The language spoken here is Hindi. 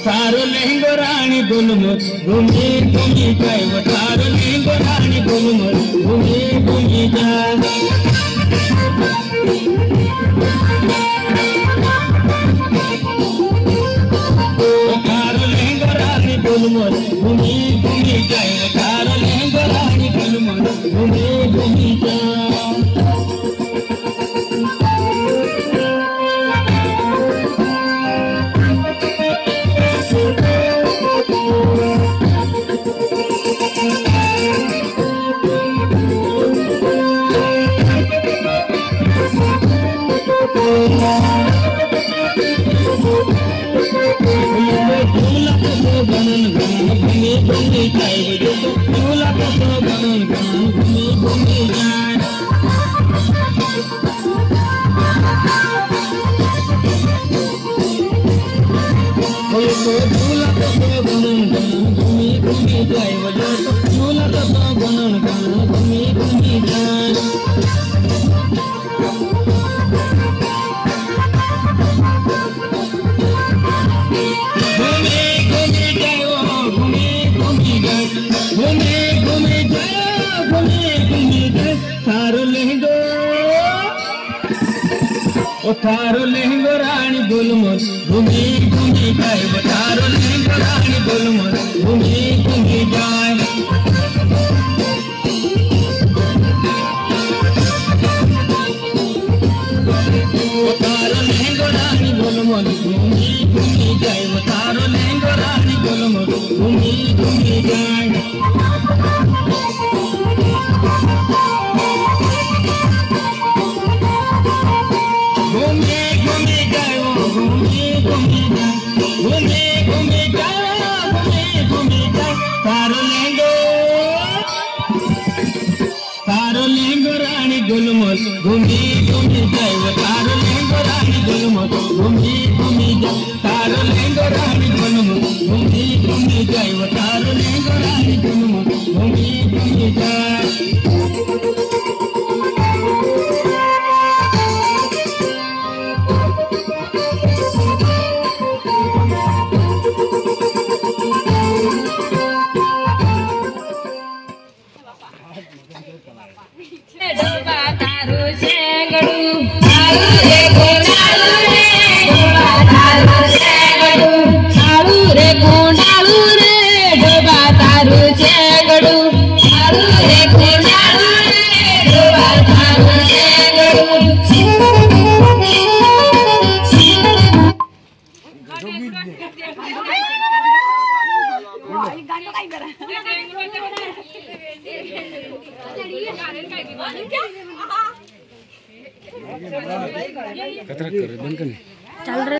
सारो लहंगो रानी गुलमोर घूमी घूमी जाए वो सारो लहंगो रानी गुलमोर घूमी घूमी जाए सारो लहंगो रानी गुलमोर घूमी घूमी जाए वो सारो लहंगो रानी गुलमोर घूमी घूमी जाए थारो लहंगो रानी गुलमोर घूमी घूमी जाए वो थारो लहंगो रानी गुलमोर घूमी घूमी जाए वो थारो लहंगो रानी गुलमोर घूमी घूमी जाए वो थारो लहंगो रानी गुलमोर घूमी घूमी जाए तारो लहंगो रानी गुलमोर घूमी घूमी जाए वो तारो लहंगो रानी गुलमोर घूमी घूमी जाए तारो लहंगो रानी गुलमोर घूमी घूमी जाए वो तारो लहंगो रानी गुलमोर घूमी घूमी जाए खतरा कर बंद करने चल रहे